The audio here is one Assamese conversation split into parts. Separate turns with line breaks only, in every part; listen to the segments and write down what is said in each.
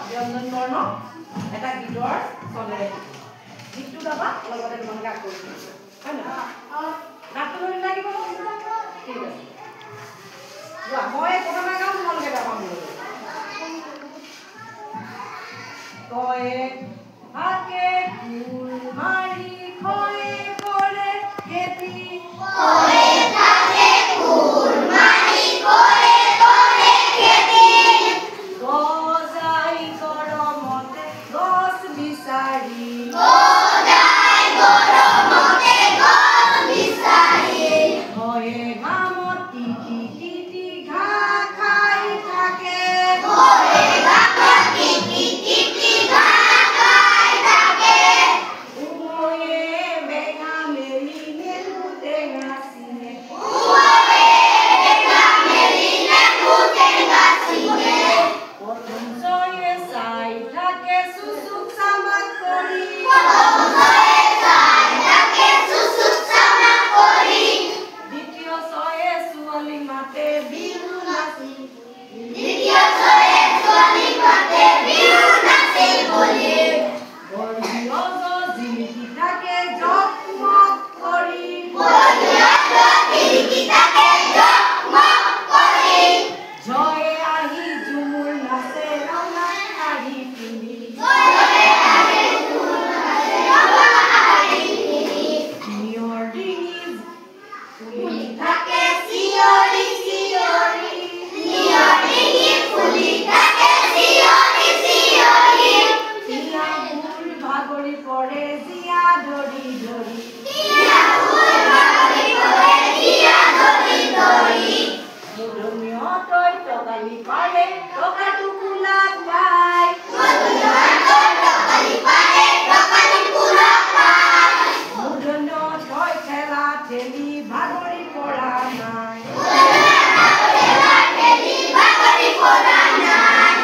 ব্যঞ্জন বৰ্ণ এটা গীতৰ চলে গীতটো গাবা লগতে তোমালোকে আকৌ হয় নহয় নাটটো ধৰি লাগিব ঠিক আছে যোৱা মই প্ৰথমে গাম তোমালোকে গাবা মোৰ কয়ে হাকে ফুল মাৰি খয়ে কৰে খেতি কয়ে হাকে ফুল মাৰি খয়ে কৰে খেতি গজাই গৰমতে গছ বিচাৰি গজাই গৰমতে গছ বিচাৰি হয়ে গামত টিটি টিটি ঘাঁহ খাই থাকে হয়ে গামত টিটি টিটি ঘাঁহ খাই থাকে উময়ে বেঙা মেলি নেমু টেঙা চিনে উময়ে বেঙা মেলি নেমু টেঙা চিনে প্ৰথম জয়ে চাই থাকে চুচুক চামাক কৰি প্ৰথম জয়ে চাই থাকে চুচুক চামাক কৰি দ্বিতীয় জয়ে ছোৱালী মাতে বিহু নাচি দ্বিতীয় জয়ে ছোৱালী মাতে বিহু নাচি বুলি বৰহিয়ত জিলিকি থাকে জকমক কৰি বৰহিয়ত জিলিকি থাকে জকমক কৰি জয়ে আহি ঝুমুৰ নাচে ৰঙা শাৰী পিন্ধি জয়ে আহি ঝুমুৰ নাচে ৰঙা শাৰী পিন্ধি নিয়ৰ ডিঙি ফুলি থাকে চিঞৰি চিঞৰি নিয়ৰ ডিঙি ফুলি থাকে চিঞৰি চিঞৰি টিয়াবোৰ ভাগৰি পৰে জীয়া ধৰি ধৰি টিয়াবোৰ ভাগৰি পৰে জীয়া ধৰি ধৰি মধুমিহঁতই টকালি পাৰে টকাটো কোলাত পায় মধুমিহঁতই টকালি পাৰে টকাটো কোলাত পায় মধুমিহঁতই ঠেলা ঠেলি ভাগৰি পৰা নাই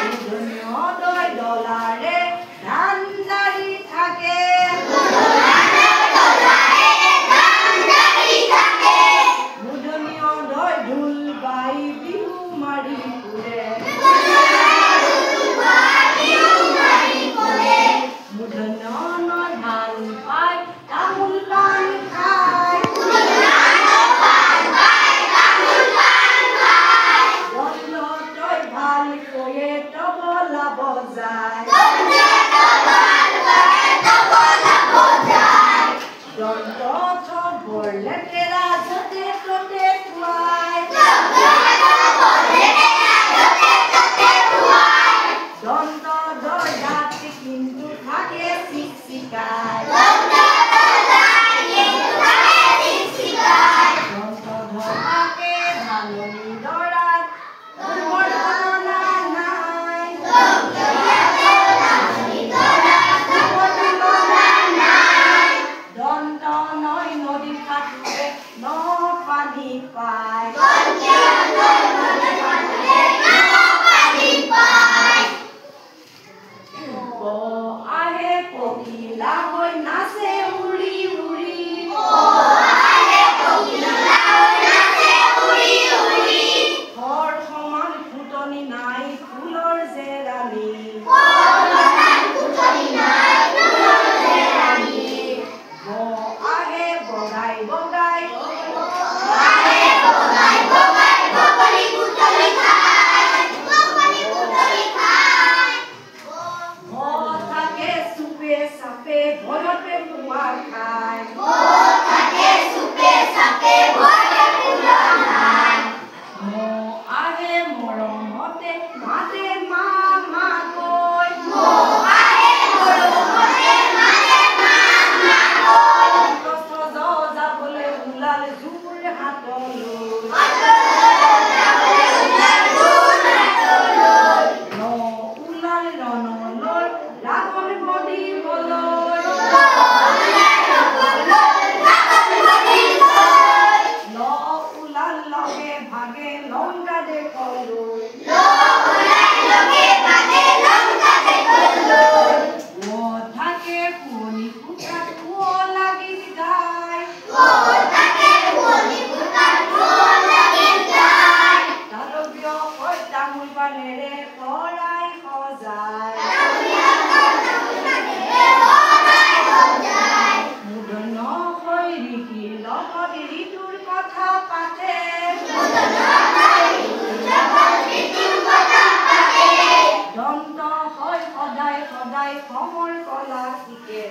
মধুমিহঁতই ডলাৰে ধান জাৰি থাকে মধুমিহঁতই ঢোল বাই বিহু মাৰি ফুৰে মধুমিহঁতই ধান পাই তামোল পাণ খায় দণ্ডতই ভালকৈয়ে তবলা বজায় দণ্ডত বৰ লেতেৰা য'তে ত'তে থোৱায় দণ্ডৰ দাঁত কিন্তু থাকে চিকচিকাই দণ্ড ধৰাকে ধাননি দৰাত বৰ্ণনা নাই দণ্ড নৈ নদীত সাঁতোৰে ন পানী পায় আহে পখিলা হৈ নাচে উৰি উৰি ঘৰ সমান ফুটনি নাই ফুলৰ জেৰানি আহে বগাই বগাই থাকে চুপে চাপে ভয়তে পুৱাৰ খায় আহে মৰমতে মাতে মা মা কৈ অসমৰ কলা শিকে